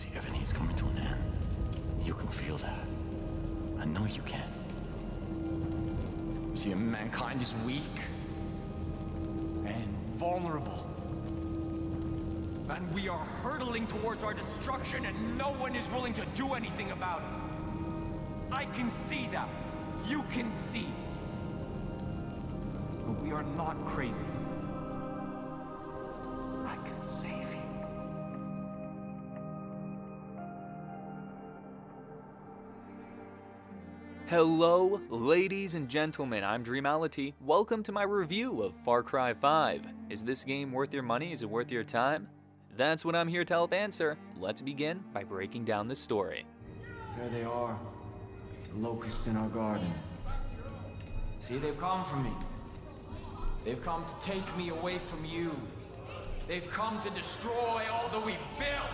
See, everything's coming to an end. You can feel that. I know you can. See, mankind is weak and vulnerable. And we are hurtling towards our destruction, and no one is willing to do anything about it. I can see that. You can see. But we are not crazy. I can save you. Hello, ladies and gentlemen, I'm Dreamality. Welcome to my review of Far Cry 5. Is this game worth your money? Is it worth your time? That's what I'm here to help answer. Let's begin by breaking down the story. There they are, the locusts in our garden. See, they've come for me. They've come to take me away from you. They've come to destroy all that we've built.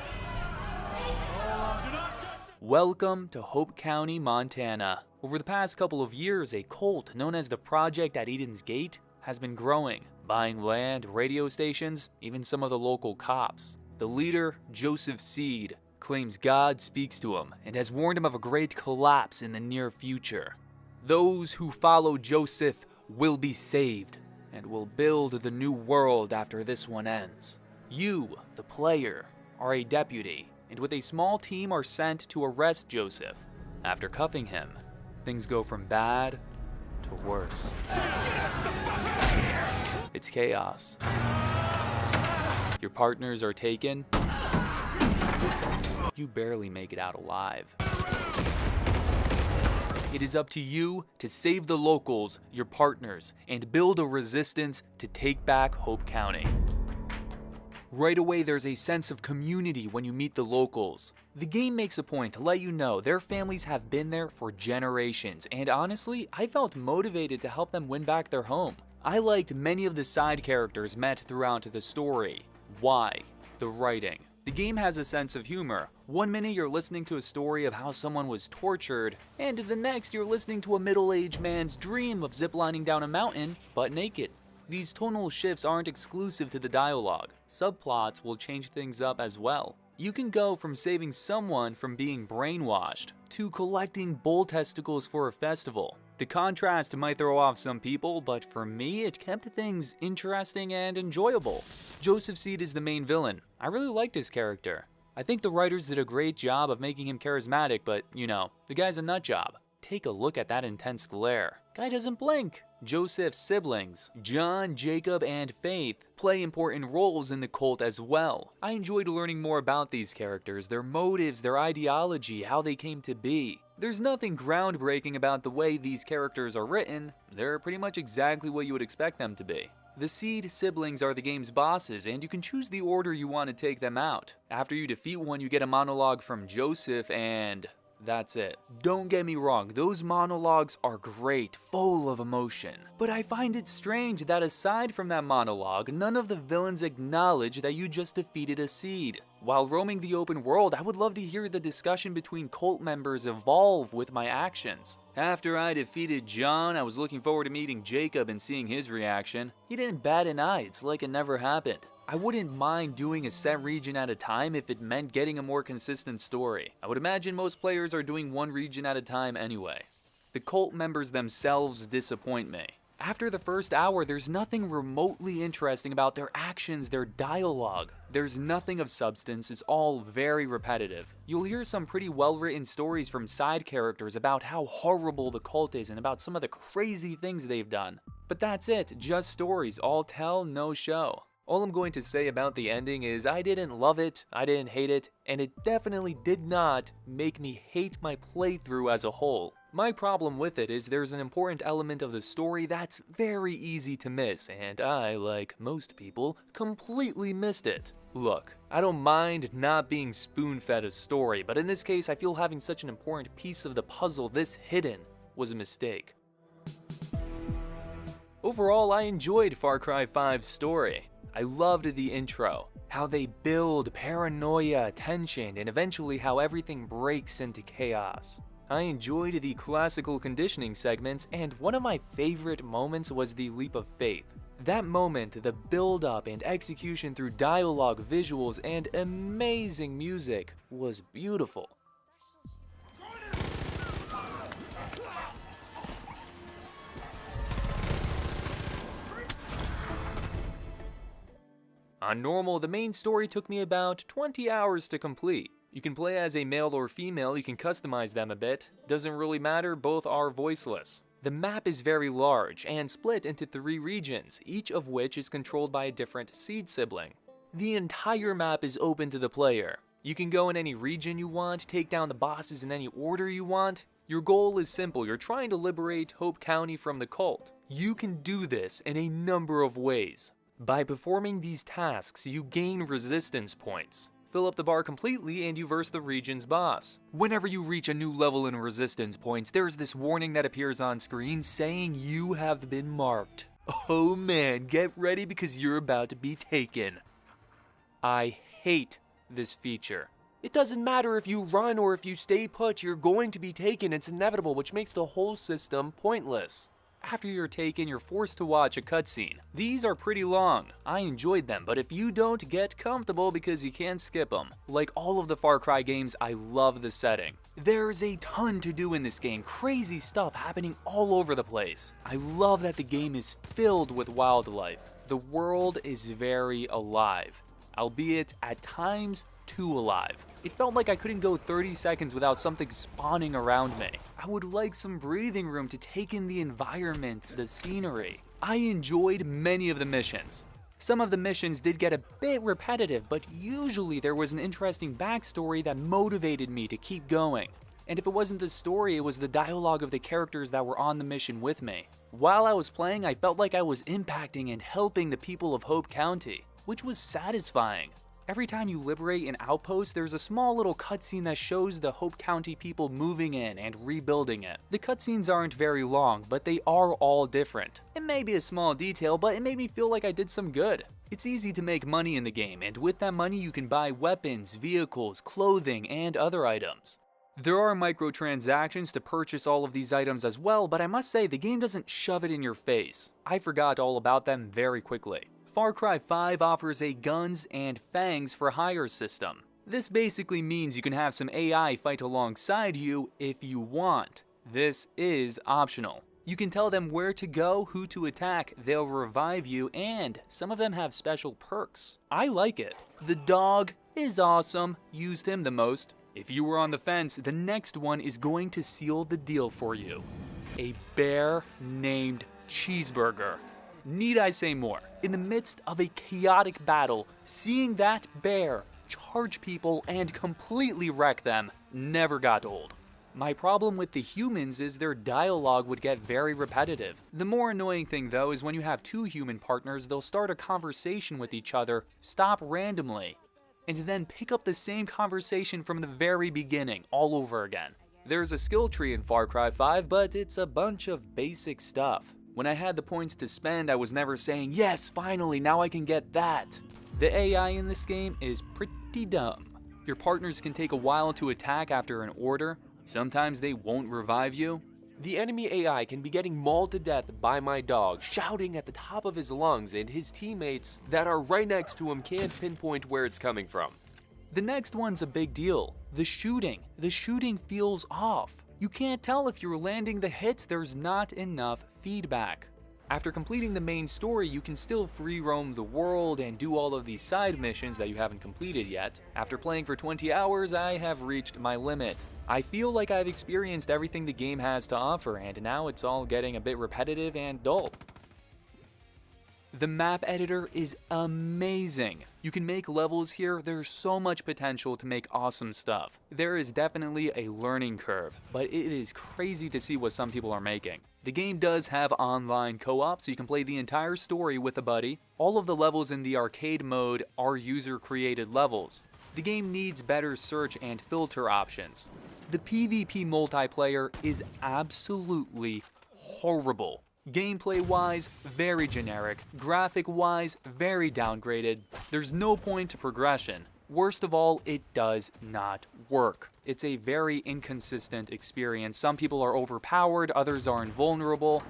Welcome to Hope County, Montana. Over the past couple of years, a cult known as the Project at Eden's Gate has been growing, buying land, radio stations, even some of the local cops. The leader, Joseph Seed, claims God speaks to him and has warned him of a great collapse in the near future. Those who follow Joseph will be saved and will build the new world after this one ends. You, the player, are a deputy, and with a small team are sent to arrest Joseph. After cuffing him, things go from bad to worse. It's chaos. Your partners are taken. You barely make it out alive. It is up to you to save the locals, your partners, and build a resistance to take back Hope County. Right away, there's a sense of community when you meet the locals. The game makes a point to let you know their families have been there for generations, and honestly, I felt motivated to help them win back their home. I liked many of the side characters met throughout the story. Why? The writing. The game has a sense of humor. One minute you're listening to a story of how someone was tortured, and the next you're listening to a middle-aged man's dream of ziplining down a mountain, but naked. These tonal shifts aren't exclusive to the dialogue. Subplots will change things up as well. You can go from saving someone from being brainwashed to collecting bull testicles for a festival. The contrast might throw off some people, but for me, it kept things interesting and enjoyable. Joseph Seed is the main villain. I really liked his character. I think the writers did a great job of making him charismatic, but you know, the guy's a nut job. Take a look at that intense glare. Guy doesn't blink. Joseph's siblings, John, Jacob, and Faith, play important roles in the cult as well. I enjoyed learning more about these characters, their motives, their ideology, how they came to be. There's nothing groundbreaking about the way these characters are written. They're pretty much exactly what you would expect them to be. The Seed siblings are the game's bosses, and you can choose the order you want to take them out. After you defeat one, you get a monologue from Joseph, and that's it. Don't get me wrong, those monologues are great, full of emotion. But I find it strange that aside from that monologue, none of the villains acknowledge that you just defeated a Seed. While roaming the open world, I would love to hear the discussion between cult members evolve with my actions. After I defeated John, I was looking forward to meeting Jacob and seeing his reaction. He didn't bat an eye, it's like it never happened. I wouldn't mind doing a set region at a time if it meant getting a more consistent story. I would imagine most players are doing one region at a time anyway. The cult members themselves disappoint me. After the first hour, there's nothing remotely interesting about their actions, their dialogue. There's nothing of substance, it's all very repetitive. You'll hear some pretty well-written stories from side characters about how horrible the cult is and about some of the crazy things they've done. But that's it, just stories, all tell, no show. All I'm going to say about the ending is I didn't love it, I didn't hate it, and it definitely did not make me hate my playthrough as a whole. My problem with it is there's an important element of the story that's very easy to miss, and I, like most people, completely missed it. Look, I don't mind not being spoon-fed a story, but in this case I feel having such an important piece of the puzzle this hidden was a mistake. Overall, I enjoyed Far Cry 5's story. I loved the intro, how they build paranoia, tension, and eventually how everything breaks into chaos. I enjoyed the classical conditioning segments, and one of my favorite moments was the leap of faith. That moment, the build-up and execution through dialogue, visuals, and amazing music was beautiful. On normal, the main story took me about 20 hours to complete. You can play as a male or female, you can customize them a bit. Doesn't really matter, both are voiceless. The map is very large and split into 3 regions, each of which is controlled by a different seed sibling. The entire map is open to the player. You can go in any region you want, take down the bosses in any order you want. Your goal is simple, you're trying to liberate Hope County from the cult. You can do this in a number of ways. By performing these tasks, you gain resistance points. Fill up the bar completely and you verse the region's boss. Whenever you reach a new level in resistance points, there's this warning that appears on screen saying you have been marked. Oh man, get ready because you're about to be taken. I hate this feature. It doesn't matter if you run or if you stay put, you're going to be taken, it's inevitable, which makes the whole system pointless. After you're taken, you're forced to watch a cutscene. These are pretty long. I enjoyed them, but if you don't, get comfortable because you can't skip them. Like all of the Far Cry games, I love the setting. There's a ton to do in this game, crazy stuff happening all over the place. I love that the game is filled with wildlife. The world is very alive, albeit at times too alive. It felt like I couldn't go 30 seconds without something spawning around me. I would like some breathing room to take in the environment, the scenery. I enjoyed many of the missions. Some of the missions did get a bit repetitive, but usually there was an interesting backstory that motivated me to keep going. And if it wasn't the story, it was the dialogue of the characters that were on the mission with me. While I was playing, I felt like I was impacting and helping the people of Hope County, which was satisfying. Every time you liberate an outpost, there's a small little cutscene that shows the Hope County people moving in and rebuilding it. The cutscenes aren't very long, but they are all different. It may be a small detail, but it made me feel like I did some good. It's easy to make money in the game, and with that money you can buy weapons, vehicles, clothing, and other items. There are microtransactions to purchase all of these items as well, but I must say the game doesn't shove it in your face. I forgot all about them very quickly. Far Cry 5 offers a guns and fangs for hire system. This basically means you can have some AI fight alongside you if you want. This is optional. You can tell them where to go, who to attack, they'll revive you, and some of them have special perks. I like it. The dog is awesome, used him the most. If you were on the fence, the next one is going to seal the deal for you. A bear named Cheeseburger. Need I say more? In the midst of a chaotic battle, seeing that bear charge people and completely wreck them never got old. My problem with the humans is their dialogue would get very repetitive. The more annoying thing though is when you have 2 human partners, they'll start a conversation with each other, stop randomly, and then pick up the same conversation from the very beginning all over again. There's a skill tree in Far Cry 5, but it's a bunch of basic stuff. When I had the points to spend, I was never saying, yes, finally, now I can get that. The AI in this game is pretty dumb. Your partners can take a while to attack after an order. Sometimes they won't revive you. The enemy AI can be getting mauled to death by my dog, shouting at the top of his lungs, and his teammates that are right next to him can't pinpoint where it's coming from. The next one's a big deal. The shooting. The shooting feels off. You can't tell if you're landing the hits, there's not enough feedback. After completing the main story, you can still free roam the world and do all of these side missions that you haven't completed yet. After playing for 20 hours, I have reached my limit. I feel like I've experienced everything the game has to offer, and now it's all getting a bit repetitive and dull. The map editor is amazing. You can make levels here, there's so much potential to make awesome stuff. There is definitely a learning curve, but it is crazy to see what some people are making. The game does have online co-op, so you can play the entire story with a buddy. All of the levels in the arcade mode are user-created levels. The game needs better search and filter options. The PvP multiplayer is absolutely horrible. Gameplay-wise, very generic. Graphic-wise, very downgraded. There's no point to progression. Worst of all, it does not work. It's a very inconsistent experience. Some people are overpowered, others are invulnerable.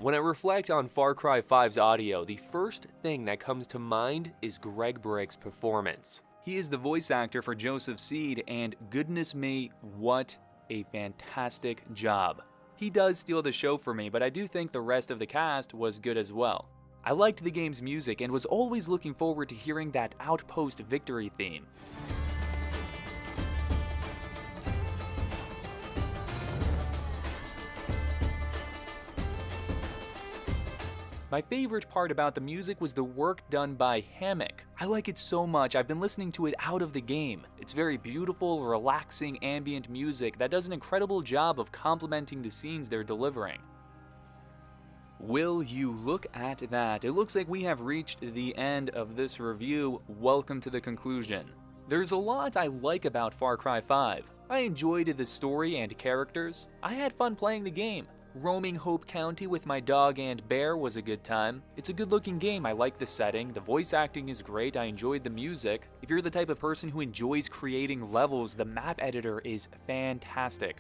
When I reflect on Far Cry 5's audio, the first thing that comes to mind is Greg Brick's performance. He is the voice actor for Joseph Seed, and goodness me, what a fantastic job. He does steal the show for me, but I do think the rest of the cast was good as well. I liked the game's music and was always looking forward to hearing that Outpost victory theme. My favorite part about the music was the work done by Hammock. I like it so much, I've been listening to it out of the game. It's very beautiful, relaxing ambient music that does an incredible job of complementing the scenes they're delivering. Will you look at that? It looks like we have reached the end of this review. Welcome to the conclusion. There's a lot I like about Far Cry 5. I enjoyed the story and characters. I had fun playing the game. Roaming Hope County with my dog and bear was a good time. It's a good looking game, I like the setting, the voice acting is great, I enjoyed the music. If you're the type of person who enjoys creating levels, the map editor is fantastic.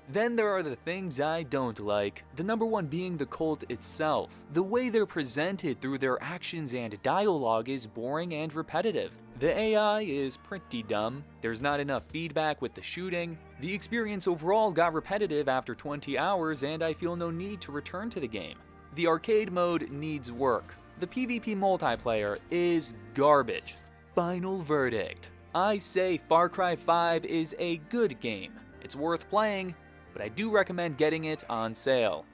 Then there are the things I don't like. The number one being the cult itself. The way they're presented through their actions and dialogue is boring and repetitive. The AI is pretty dumb. There's not enough feedback with the shooting. The experience overall got repetitive after 20 hours and I feel no need to return to the game. The arcade mode needs work. The PvP multiplayer is garbage. Final verdict. I say Far Cry 5 is a good game. It's worth playing, but I do recommend getting it on sale.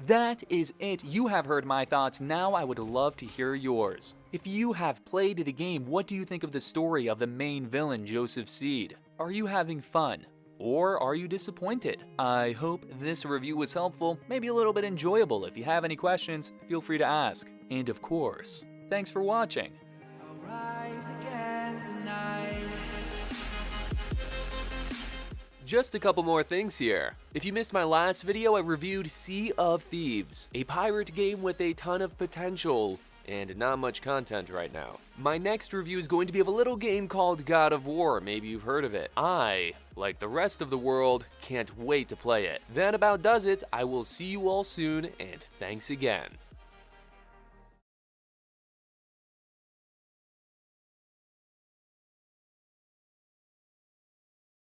That is it. You have heard my thoughts. Now I would love to hear yours. If you have played the game, what do you think of the story of the main villain, Joseph Seed? Are you having fun? Or are you disappointed? I hope this review was helpful, maybe a little bit enjoyable. If you have any questions, feel free to ask. And of course, thanks for watching. I'll rise again tonight. Just a couple more things here. If you missed my last video, I reviewed Sea of Thieves, a pirate game with a ton of potential and not much content right now. My next review is going to be of a little game called God of War. Maybe you've heard of it. I, like the rest of the world, can't wait to play it. That about does it. I will see you all soon, and thanks again.